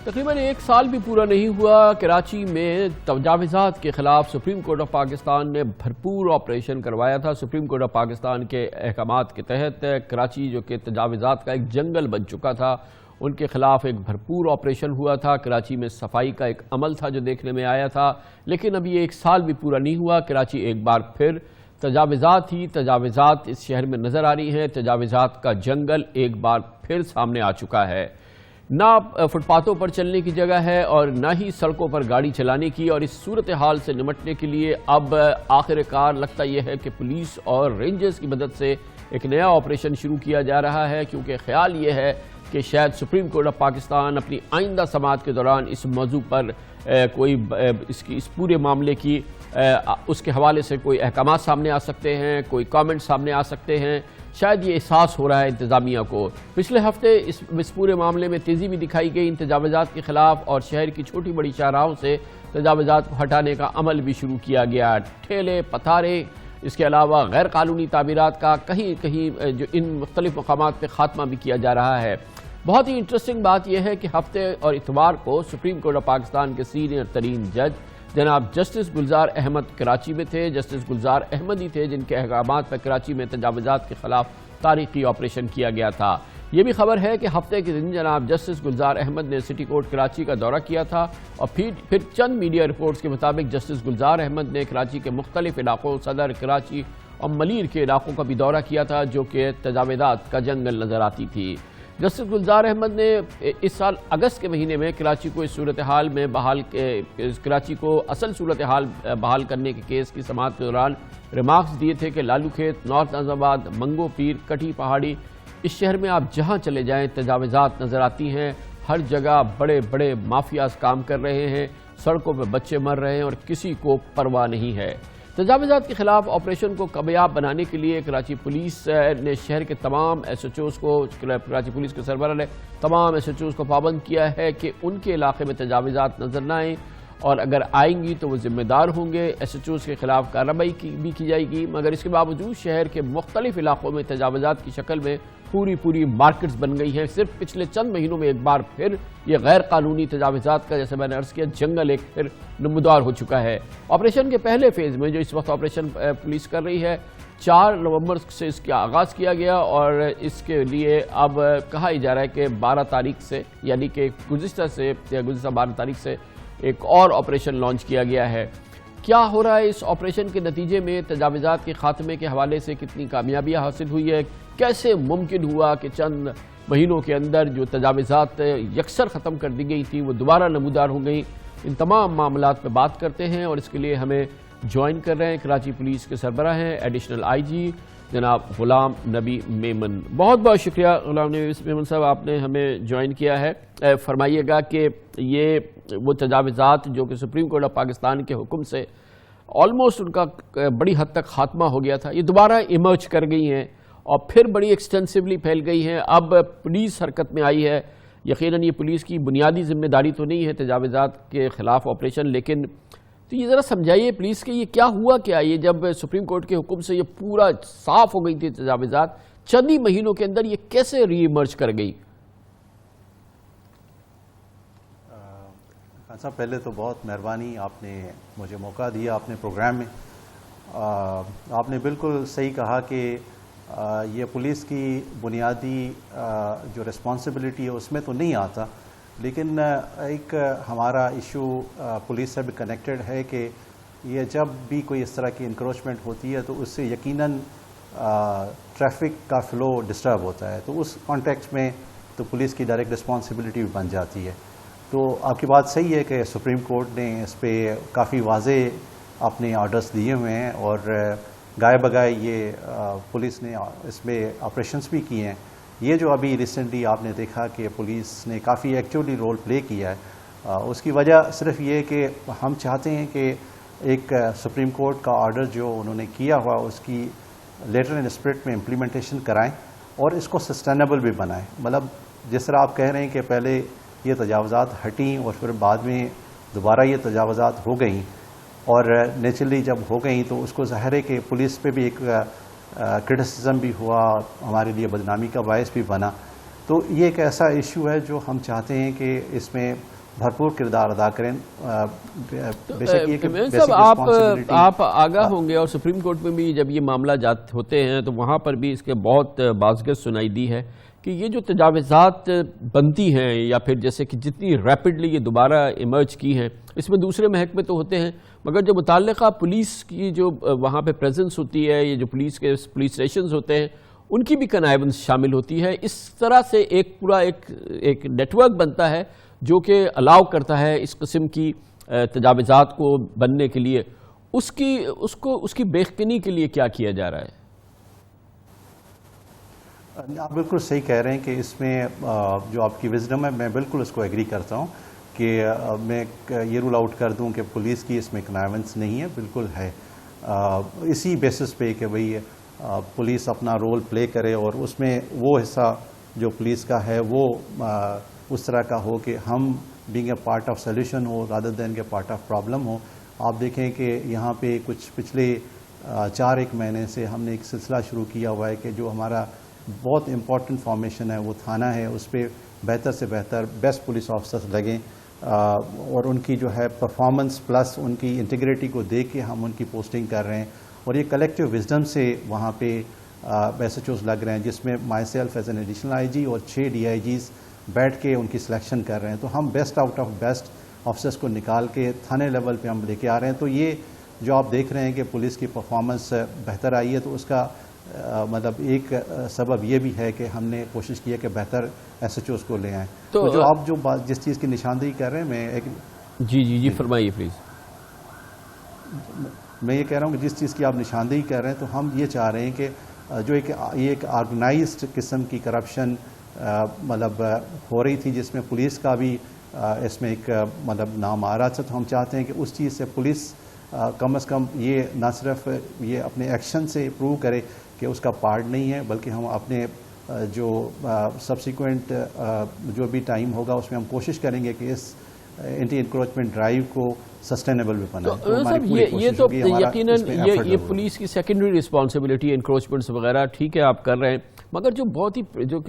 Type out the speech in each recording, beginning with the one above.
تقریباً ایک سال بھی پورا نہیں ہوا کراچی میں تجاوزات کے خلاف سپریم کورٹ آف پاکستان نے بھرپور آپریشن کروایا تھا۔ سپریم کورٹ آف پاکستان کے احکامات کے تحت کراچی جو کہ تجاوزات کا ایک جنگل بن چکا تھا، ان کے خلاف ایک بھرپور آپریشن ہوا تھا۔ کراچی میں صفائی کا ایک عمل تھا جو دیکھنے میں آیا تھا، لیکن ابھی ایک سال بھی پورا نہیں ہوا، کراچی ایک بار پھر تجاوزات اس شہر میں نظر آ رہی ہیں۔ تجاوزات کا جنگل ایک بار پھر سامنے آ چکا ہے۔ نہ فٹ پاتھوں پر چلنے کی جگہ ہے اور نہ ہی سڑکوں پر گاڑی چلانے کی، اور اس صورتحال سے نمٹنے کے لیے اب آخر کار لگتا یہ ہے کہ پولیس اور رینجرز کی مدد سے ایک نیا آپریشن شروع کیا جا رہا ہے، کیونکہ خیال یہ ہے کہ شاید سپریم کورٹ آف پاکستان اپنی آئندہ سماعت کے دوران اس موضوع پر کوئی اس پورے معاملے کی اس کے حوالے سے کوئی احکامات سامنے آ سکتے ہیں، کوئی کامنٹ سامنے آ سکتے ہیں۔ شاید یہ احساس ہو رہا ہے انتظامیہ کو۔ پچھلے ہفتے اس پورے معاملے میں تیزی بھی دکھائی گئی ان تجاوزات کے خلاف، اور شہر کی چھوٹی بڑی شاہراہوں سے تجاوزات کو ہٹانے کا عمل بھی شروع کیا گیا۔ ٹھیلے، پتھارے، اس کے علاوہ غیر قانونی تعمیرات کا کہیں کہیں جو ان مختلف مقامات پہ خاتمہ بھی کیا جا رہا ہے۔ بہت ہی انٹرسٹنگ بات یہ ہے کہ ہفتے اور اتوار کو سپریم کورٹ آف پاکستان کے سینئر ترین جج جناب جسٹس گلزار احمد کراچی میں تھے۔ جسٹس گلزار احمد ہی تھے جن کے احکامات پر کراچی میں تجاوزات کے خلاف تاریخی آپریشن کیا گیا تھا۔ یہ بھی خبر ہے کہ ہفتے کے دن جناب جسٹس گلزار احمد نے سٹی کورٹ کراچی کا دورہ کیا تھا، اور پھر چند میڈیا رپورٹس کے مطابق جسٹس گلزار احمد نے کراچی کے مختلف علاقوں، صدر کراچی اور ملیر کے علاقوں کا بھی دورہ کیا تھا، جو کہ تجاوزات کا جنگل نظر آتی تھی۔ جسٹس گلزار احمد نے اس سال اگست کے مہینے میں کراچی کو اس صورتحال میں کراچی کو اصل صورتحال بحال کرنے کے کیس کی سماعت کے دوران ریمارکس دیے تھے کہ لالو کھیت، نارتھ ناظم آباد، منگو پیر، کٹھی پہاڑی، اس شہر میں آپ جہاں چلے جائیں تجاوزات نظر آتی ہیں۔ ہر جگہ بڑے بڑے مافیاز کام کر رہے ہیں، سڑکوں پہ بچے مر رہے ہیں اور کسی کو پرواہ نہیں ہے۔ تجاوزات کے خلاف آپریشن کو کامیاب بنانے کے لیے کراچی پولیس نے شہر کے تمام ایس ایچ اوز کو، کراچی پولیس کے سربراہ نے تمام ایس ایچ اوز کو پابند کیا ہے کہ ان کے علاقے میں تجاوزات نظر نہ آئیں، اور اگر آئیں گی تو وہ ذمہ دار ہوں گے۔ ایس ایچ اوز کے خلاف کارروائی بھی کی جائے گی، مگر اس کے باوجود شہر کے مختلف علاقوں میں تجاوزات کی شکل میں پوری مارکٹس بن گئی ہیں۔ صرف پچھلے چند مہینوں میں ایک بار پھر یہ غیر قانونی تجاوزات کا، جیسے میں نے عرض کیا، جنگل ایک پھر نمودار ہو چکا ہے۔ آپریشن کے پہلے فیز میں جو اس وقت آپریشن پولیس کر رہی ہے، 4 نومبر سے اس کا آغاز کیا گیا، اور اس کے لیے اب کہا ہی جا رہا ہے کہ 12 تاریخ سے، یعنی کہ گزشتہ 12 تاریخ سے ایک اور آپریشن لانچ کیا گیا ہے۔ کیا ہو رہا ہے اس آپریشن کے نتیجے میں؟ تجاوزات کے خاتمے کے حوالے سے کتنی کامیابیاں حاصل ہوئی ہے؟ کیسے ممکن ہوا کہ چند مہینوں کے اندر جو تجاوزات یکسر ختم کر دی گئی تھیں وہ دوبارہ نمودار ہو گئیں؟ ان تمام معاملات پہ بات کرتے ہیں، اور اس کے لیے ہمیں جوائن کر رہے ہیں کراچی پولیس کے سربراہ ہیں ایڈیشنل آئی جی جناب غلام نبی میمن۔ بہت بہت شکریہ غلام نبی میمن صاحب، آپ نے ہمیں جوائن کیا ہے۔ فرمائیے گا کہ یہ وہ تجاوزات جو کہ سپریم کورٹ آف پاکستان کے حکم سے آلموسٹ ان کا بڑی حد تک خاتمہ ہو گیا تھا، یہ دوبارہ ایمرج کر گئی ہیں اور پھر بڑی ایکسٹینسولی پھیل گئی ہیں۔ اب پولیس حرکت میں آئی ہے۔ یقیناً یہ پولیس کی بنیادی ذمہ داری تو نہیں ہے تجاوزات کے خلاف آپریشن، لیکن تو یہ ذرا سمجھائیے پولیس کے یہ کیا ہوا کیا؟ یہ جب سپریم کورٹ کے حکم سے یہ پورا صاف ہو گئی تھی تجاوزات، چند ہی مہینوں کے اندر یہ کیسے ری ایمرج کر گئی؟ خان صاحب، پہلے تو بہت مہربانی، آپ نے مجھے موقع دیا اپنے پروگرام میں۔ آپ نے بالکل صحیح کہا کہ یہ پولیس کی بنیادی جو رسپانسبلٹی ہے اس میں تو نہیں آتا، لیکن ایک ہمارا ایشو پولیس سے بھی کنیکٹڈ ہے کہ یہ جب بھی کوئی اس طرح کی انکروچمنٹ ہوتی ہے تو اس سے یقیناً ٹریفک کا فلو ڈسٹرب ہوتا ہے، تو اس کانٹیکسٹ میں تو پولیس کی ڈائریکٹ رسپانسبلٹی بھی بن جاتی ہے۔ تو آپ کی بات صحیح ہے کہ سپریم کورٹ نے اس پہ کافی واضح اپنے آرڈرز دیے ہوئے ہیں، اور گائے بگائے یہ پولیس نے اس میں آپریشنز بھی کیے ہیں۔ یہ جو ابھی ریسنٹلی آپ نے دیکھا کہ پولیس نے کافی ایکٹیولی رول پلے کیا ہے، اس کی وجہ صرف یہ کہ ہم چاہتے ہیں کہ ایک سپریم کورٹ کا آرڈر جو انہوں نے کیا ہوا اس کی لیٹر اینڈ اسپرٹ میں امپلیمنٹیشن کرائیں اور اس کو سسٹینیبل بھی بنائیں۔ مطلب جس طرح آپ کہہ رہے ہیں کہ پہلے یہ تجاوزات ہٹیں اور پھر بعد میں دوبارہ یہ تجاوزات ہو گئیں، اور نیچرلی جب ہو گئیں تو اس کو ظاہر ہے کہ پولیس پہ بھی ایک کرٹیسزم بھی ہوا، ہمارے لیے بدنامی کا باعث بھی بنا، تو یہ ایک ایسا ایشو ہے جو ہم چاہتے ہیں کہ اس میں بھرپور کردار ادا کریں. آپ آگاہ ہوں گے اور سپریم کورٹ میں بھی جب یہ معاملہ ہوتے ہیں تو وہاں پر بھی اس کے بہت بازگشت سنائی دی ہے کہ یہ جو تجاوزات بنتی ہیں یا پھر جیسے کہ جتنی ریپڈلی یہ دوبارہ ایمرج کی ہیں اس میں دوسرے محکمے تو ہوتے ہیں مگر جو متعلقہ پولیس کی جو وہاں پہ پریزنس ہوتی ہے, یہ جو پولیس اسٹیشنز ہوتے ہیں ان کی بھی کنائبنس شامل ہوتی ہے. اس طرح سے ایک پورا ایک نیٹ ورک بنتا ہے جو کہ الاؤ کرتا ہے اس قسم کی تجاوزات کو بننے کے لیے. اس کی بےخبینی کے لیے کیا کیا جا رہا ہے؟ آپ بالکل صحیح کہہ رہے ہیں کہ اس میں جو آپ کی وزڈم ہے میں بالکل اس کو ایگری کرتا ہوں کہ میں یہ رول آؤٹ کر دوں کہ پولیس کی اس میں کنائونس نہیں ہے, بالکل ہے. اسی بیسس پہ کہ بھئی پولیس اپنا رول پلے کرے اور اس میں وہ حصہ جو پولیس کا ہے وہ اس طرح کا ہو کہ ہم being a part of solution who rather than کے پارٹ آف پرابلم ہو. آپ دیکھیں کہ یہاں پہ کچھ پچھلے 4-1 مہینے سے ہم نے ایک سلسلہ شروع کیا ہوا ہے کہ جو ہمارا بہت امپورٹنٹ فارمیشن ہے وہ تھانہ ہے, اس پہ بہتر سے بہتر بیسٹ پولیس آفیسرز لگیں اور ان کی جو ہے پرفارمنس پلس ان کی انٹیگریٹی کو دیکھ کے ہم ان کی پوسٹنگ کر رہے ہیں. اور یہ کلیکٹیو وزڈم سے وہاں پہ ایس ایچ اوز لگ رہے ہیں جس میں myself as an additional I G اور 6 DIGs بیٹھ کے ان کی سلیکشن کر رہے ہیں. تو ہم best out of best officers کو نکال کے تھانے لیول پہ ہم لے کے آ رہے ہیں. تو یہ جو آپ دیکھ رہے ہیں کہ پولیس کی پرفارمنس بہتر آئی ہے تو اس کا مطلب ایک سبب یہ بھی ہے کہ ہم نے کوشش کی ہے کہ بہتر ایس ایچ اوز کو لے آئیں. تو جو آپ جس چیز کی نشاندہی کر رہے ہیں میں ایک جی فرمائیے پلیز. میں یہ کہہ رہا ہوں کہ جس چیز کی آپ نشاندہی کر رہے ہیں تو ہم یہ چاہ رہے ہیں کہ جو ایک آرگنائزڈ قسم کی کرپشن مطلب ہو رہی تھی جس میں پولیس کا بھی اس میں ایک مطلب نام آ رہا تھا, تو ہم چاہتے ہیں کہ اس چیز سے پولیس کم از کم یہ نہ صرف یہ اپنے ایکشن سے پروو کرے کہ اس کا پارٹ نہیں ہے بلکہ ہم اپنے جو سبسیکوینٹ جو بھی ٹائم ہوگا اس میں ہم کوشش کریں گے کہ اس اینٹی انکروچمنٹ ڈرائیو کو سسٹینیبل بھی بنائیں. یہ تو یقیناً یہ پولیس کی سیکنڈری رسپانسبلٹی انکروچمنٹس وغیرہ ٹھیک ہے آپ کر رہے ہیں مگر جو بہت ہی جو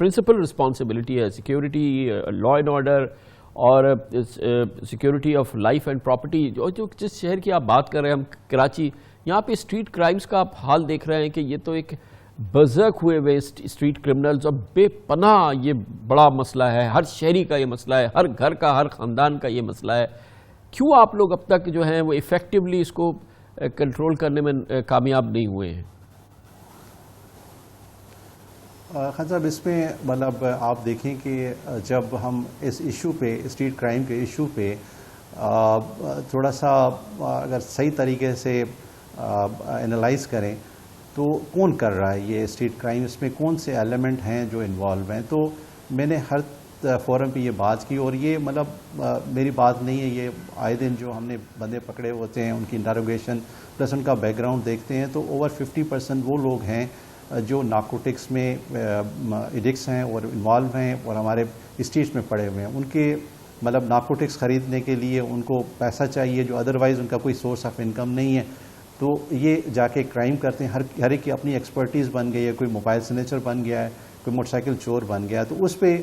پرنسپل رسپانسبلٹی ہے سیکیورٹی لا اینڈ آرڈر اور security of life and property, جو جس شہر کی آپ بات کر رہے ہیں ہم کراچی, یہاں پہ اسٹریٹ کرائمز کا آپ حال دیکھ رہے ہیں کہ یہ تو ایک برزرک ہوئے اسٹریٹ کرمنلز اور بے پناہ یہ بڑا مسئلہ ہے. ہر شہری کا یہ مسئلہ ہے, ہر گھر کا ہر خاندان کا یہ مسئلہ ہے. کیوں آپ لوگ اب تک جو ہیں وہ ایفیکٹولی اس کو کنٹرول کرنے میں کامیاب نہیں ہوئے ہیں؟ خان صاحب اس میں مطلب آپ دیکھیں کہ جب ہم اس ایشو پہ اسٹریٹ کرائم کے ایشو پہ تھوڑا سا اگر صحیح طریقے سے انالائز کریں تو کون کر رہا ہے یہ اسٹریٹ کرائم, اس میں کون سے ایلیمنٹ ہیں جو انوالو ہیں. تو میں نے ہر فورم پہ یہ بات کی اور یہ مطلب میری بات نہیں ہے, یہ آئے دن جو ہم نے بندے پکڑے ہوتے ہیں ان کی انٹروگیشن پلس ان کا بیک گراؤنڈ دیکھتے ہیں تو اوور 50% وہ لوگ ہیں جو نارکوٹکس میں ایڈکٹس ہیں اور انوالو ہیں اور ہمارے اسٹریٹس میں پڑے ہوئے ہیں. ان کے مطلب نارکوٹکس خریدنے کے لیے ان کو پیسہ چاہیے جو ادروائز ان کا کوئی سورس آف انکم نہیں ہے, تو یہ جا کے کرائم کرتے ہیں. ہر ایک کی اپنی ایکسپرٹیز بن گئی ہے, کوئی موبائل سنیچر بن گیا ہے, کوئی موٹر سائیکل چور بن گیا ہے. تو اس پہ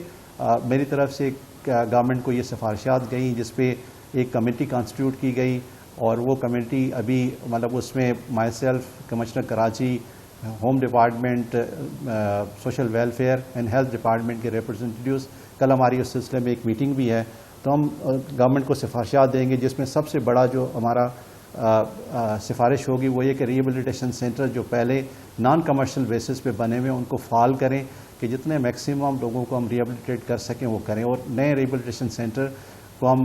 میری طرف سے گورنمنٹ کو یہ سفارشات گئیں جس پہ ایک کمیٹی کانسٹیٹیوٹ کی گئی اور وہ کمیٹی ابھی مطلب اس میں my self commissioner Karachi, home department, social welfare and health department کے ریپرزنٹیٹیوز, کل ہماری اس سلسلے میں ایک میٹنگ بھی ہے. تو ہم گورنمنٹ کو سفارشات دیں گے جس میں سب سے بڑا جو ہمارا سفارش ہوگی وہ یہ کہ ریہیبلیٹیشن سینٹر جو پہلے نان کمرشل بیسس پہ بنے ہوئے ان کو فعال کریں کہ جتنے میکسیمم لوگوں کو ہم ریہیبلیٹیٹ کر سکیں وہ کریں. اور نئے ریہیبلیٹیشن سینٹر کو ہم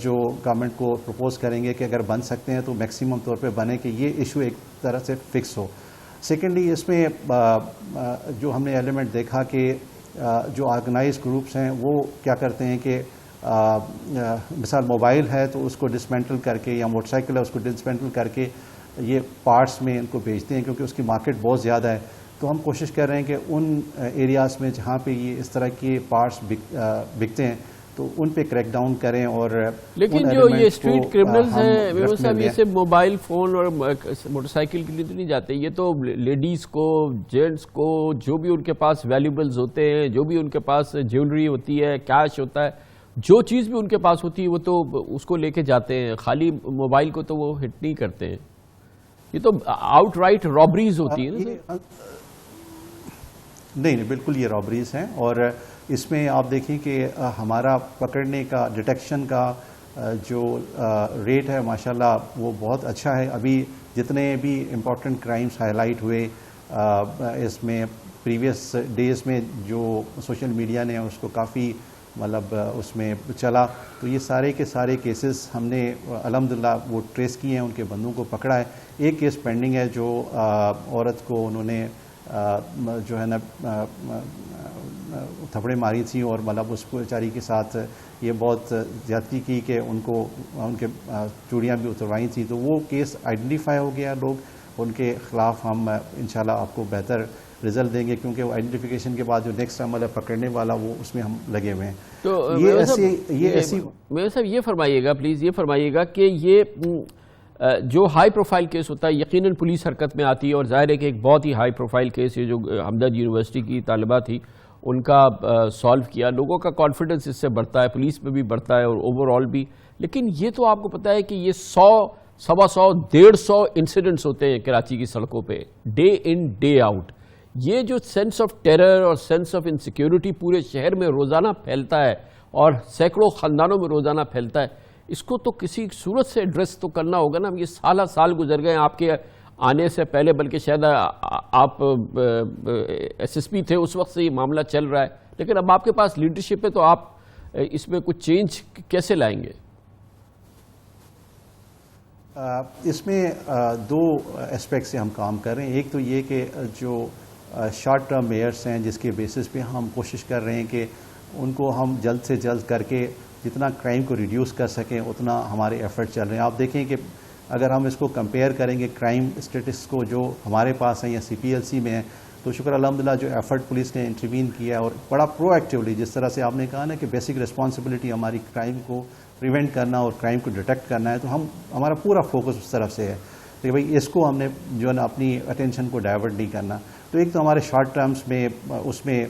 جو گورنمنٹ کو پروپوز کریں گے کہ اگر بن سکتے ہیں تو میکسیمم طور پہ بنے کہ یہ ایشو ایک طرح سے فکس ہو. سیکنڈلی اس میں جو ہم نے ایلیمنٹ دیکھا کہ جو آرگنائز گروپس ہیں وہ کیا کرتے ہیں کہ مثال موبائل ہے تو اس کو ڈسمینٹل کر کے یا موٹر سائیکل ہے اس کو ڈسمینٹل کر کے یہ پارٹس میں ان کو بیچتے ہیں کیونکہ اس کی مارکیٹ بہت زیادہ ہے. تو ہم کوشش کر رہے ہیں کہ ان ایریاز میں جہاں پہ یہ اس طرح کے پارٹس بکتے ہیں تو ان پہ کریک ڈاؤن کریں. اور لیکن جو یہ اسٹریٹ کرمنلز ہیں میمن صاحب، یہ صرف موبائل فون اور موٹر سائیکل کے لیے تو نہیں جاتے، یہ تو لیڈیز کو، جینٹس کو، جو بھی ان کے پاس ویلیوبلز ہوتے ہیں، جو بھی ان کے پاس جیولری ہوتی ہے، کیش ہوتا ہے، جو چیز بھی ان کے پاس ہوتی ہے وہ تو اس کو لے کے جاتے ہیں. خالی موبائل کو تو وہ ہٹ نہیں کرتے ہیں. یہ تو آؤٹ رائٹ رابریز ہوتی ہیں. نہیں، بالکل یہ رابریز ہیں. اور اس میں آپ دیکھیں کہ ہمارا پکڑنے کا، ڈیٹیکشن کا جو ریٹ ہے ماشاءاللہ وہ بہت اچھا ہے. ابھی جتنے بھی امپورٹنٹ کرائمز ہائی لائٹ ہوئے اس میں پریویس ڈیز میں، جو سوشل میڈیا نے اس کو کافی مطلب اس میں چلا، تو یہ سارے کے سارے کیسز ہم نے الحمدللہ وہ ٹریس کیے ہیں، ان کے بندوں کو پکڑا ہے. ایک کیس پینڈنگ ہے جو عورت کو انہوں نے جو ہے نا تھپڑے ماری تھی، اور مطلب اس بیچاری کے ساتھ یہ بہت زیادتی کی کہ ان کو ان کے چوڑیاں بھی اتروائی تھیں. تو وہ کیس آئیڈینٹیفائی ہو گیا. لوگ ان کے خلاف ہم انشاءاللہ آپ کو بہتر رزلٹ دیں گے، کیونکہ وہ آئیڈینٹیفیکیشن کے بعد جو نیکسٹ عمل ہے پکڑنے والا، وہ اس میں ہم لگے ہوئے ہیں. تو یہ ایسی میرے صاحب یہ فرمائیے گا پلیز، یہ فرمائیے گا کہ یہ جو ہائی پروفائل کیس ہوتا ہے یقیناً پولیس حرکت میں آتی ہے، اور ظاہر ہے کہ ایک بہت ہی ہائی پروفائل کیس ہے جو ہمدرد یونیورسٹی کی طالبہ تھی، ان کا سالو کیا. لوگوں کا کانفیڈنس اس سے بڑھتا ہے، پولیس میں بھی بڑھتا ہے اور اوور آل بھی. لیکن یہ تو آپ کو پتہ ہے کہ یہ 100، 125، 150 انسیڈنٹس ہوتے ہیں کراچی کی سڑکوں پہ ڈے ان ڈے آؤٹ. یہ جو سینس آف ٹیرر اور سینس آف انسیکیورٹی پورے شہر میں روزانہ پھیلتا ہے اور سینکڑوں خاندانوں میں روزانہ پھیلتا ہے، اس کو تو کسی صورت سے ایڈریس تو کرنا ہوگا نا. یہ سالہ سال گزر گئے آپ کے آنے سے پہلے، بلکہ شاید آپ ایس ایس پی تھے اس وقت سے یہ معاملہ چل رہا ہے، لیکن اب آپ کے پاس لیڈرشپ ہے تو آپ اس میں کچھ چینج کیسے لائیں گے؟ اس میں دو اسپیکٹ سے ہم کام کر رہے ہیں. ایک تو یہ کہ جو شارٹ ٹرم میئرس ہیں، جس کے بیسس پہ ہم کوشش کر رہے ہیں کہ ان کو ہم جلد سے جلد کر کے جتنا کرائم کو ریڈیوس کر سکیں اتنا ہمارے ایفرٹ چل رہے ہیں. آپ دیکھیں کہ اگر ہم اس کو کمپیئر کریں گے کرائم اسٹیٹس کو جو ہمارے پاس ہیں یا سی پی ایل سی میں ہیں، تو شکر الحمدللہ جو ایفرٹ پولیس نے انٹروین کیا ہے اور بڑا پرو ایکٹیولی، جس طرح سے آپ نے کہا نا کہ بیسک ریسپانسبلٹی ہماری کرائم کو پریونٹ کرنا اور کرائم کو ڈیٹیکٹ کرنا ہے، تو ہمارا پورا فوکس اس طرف سے ہے کہ بھئی اس کو ہم نے جو ہے نا اپنی اٹینشن کو ڈائیورٹ نہیں کرنا. تو ایک تو ہمارے شارٹ ٹرمز میں اس میں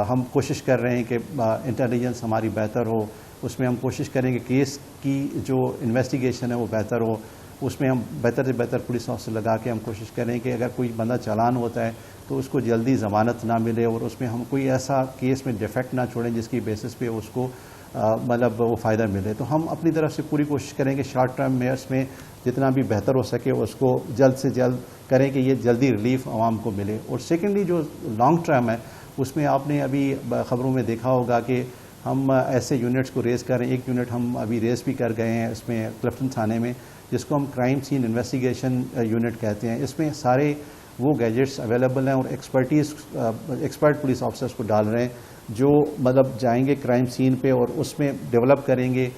ہم کوشش کر رہے ہیں کہ انٹیلیجنس ہماری بہتر ہو، اس میں ہم کوشش کریں کہ کیس کی جو انویسٹیگیشن ہے وہ بہتر ہو، اس میں ہم بہتر سے بہتر پولیس آفیسر لگا کے ہم کوشش کریں کہ اگر کوئی بندہ چالان ہوتا ہے تو اس کو جلدی ضمانت نہ ملے، اور اس میں ہم کوئی ایسا کیس میں ڈیفیکٹ نہ چھوڑیں جس کی بیسس پہ اس کو مطلب وہ فائدہ ملے. تو ہم اپنی طرف سے پوری کوشش کریں کہ شارٹ ٹرم میئرس میں جتنا بھی بہتر ہو سکے اس کو جلد سے جلد کریں کہ یہ جلدی ریلیف عوام کو ملے. اور سیکنڈلی جو لانگ ٹرم ہے اس میں آپ نے ابھی خبروں میں دیکھا ہوگا کہ ہم ایسے یونٹس کو ریز کر رہے ہیں. ایک یونٹ ہم ابھی ریز بھی کر گئے ہیں اس میں کلفٹن تھانے میں، جس کو ہم کرائم سین انویسٹیگیشن یونٹ کہتے ہیں. اس میں سارے وہ گیجٹس اویلیبل ہیں اور ایکسپرٹ پولیس آفیسرس کو ڈال رہے ہیں جو مطلب جائیں گے کرائم سین پہ اور اس میں ڈیولپ کریں گے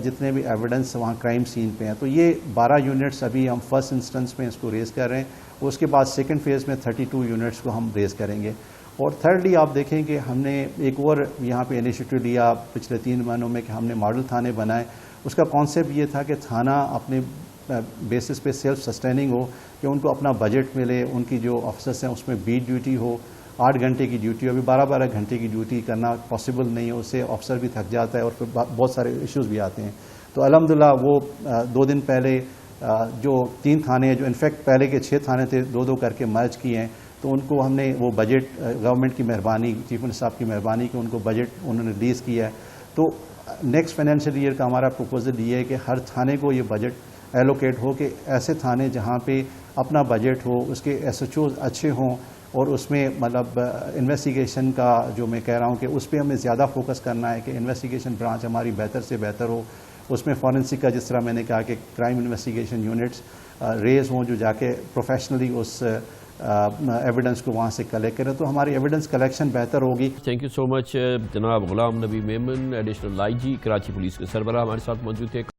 جتنے بھی ایویڈنس وہاں کرائم سین پہ ہیں. تو یہ 12 یونٹس ابھی ہم فرسٹ انسٹنس میں اس کو ریز کر رہے ہیں. اس کے بعد سیکنڈ فیز میں 32 یونٹس کو ہم ریز کریں گے. اور تھرڈلی آپ دیکھیں کہ ہم نے ایک اور یہاں پہ انیشیٹو لیا پچھلے 3 مہینوں میں کہ ہم نے ماڈل تھانے بنائے. اس کا کانسیپٹ یہ تھا کہ تھانہ اپنے بیسس پہ سیلف سسٹیننگ ہو، کہ ان کو اپنا بجٹ ملے، ان کی جو آفیسرس ہیں اس میں بیٹ ڈیوٹی ہو، 8 گھنٹے کی ڈیوٹی. ابھی 12 گھنٹے کی ڈیوٹی کرنا پاسبل نہیں ہے، اس سے آفیسر بھی تھک جاتا ہے اور پھر بہت سارے ایشوز بھی آتے ہیں. تو الحمدللہ وہ 2 دن پہلے جو 3 تھانے ہیں جو انفیکٹ پہلے کے 6 تھانے تھے 2 کر کے مرج کیے ہیں، تو ان کو ہم نے وہ بجٹ گورنمنٹ کی مہربانی، چیف منسٹر صاحب کی مہربانی کہ ان کو بجٹ انہوں نے ریلیز کیا ہے. تو نیکسٹ فائنینشیل ایئر کا ہمارا پروپوزل یہ ہے کہ ہر تھانے کو یہ بجٹ ایلوکیٹ ہو، کہ ایسے تھانے جہاں پہ اپنا بجٹ ہو، اس کے ایس ایچ اوز اچھے ہوں، اور اس میں مطلب انویسٹیگیشن کا جو میں کہہ رہا ہوں کہ اس پہ ہمیں زیادہ فوکس کرنا ہے کہ انویسٹیگیشن برانچ ہماری بہتر سے بہتر ہو. اس میں فورنسک کا جس طرح میں نے کہا کہ کرائم انویسٹیگیشن یونٹس ریز ہوں جو جا کے پروفیشنلی اس ایویڈنس کو وہاں سے کلیکٹ کریں، تو ہماری ایویڈنس کلیکشن بہتر ہوگی. تھینک یو سو مچ جناب Ghulam Nabi Memon, additional I G Karachi police کے سربراہ ہمارے ساتھ موجود تھے.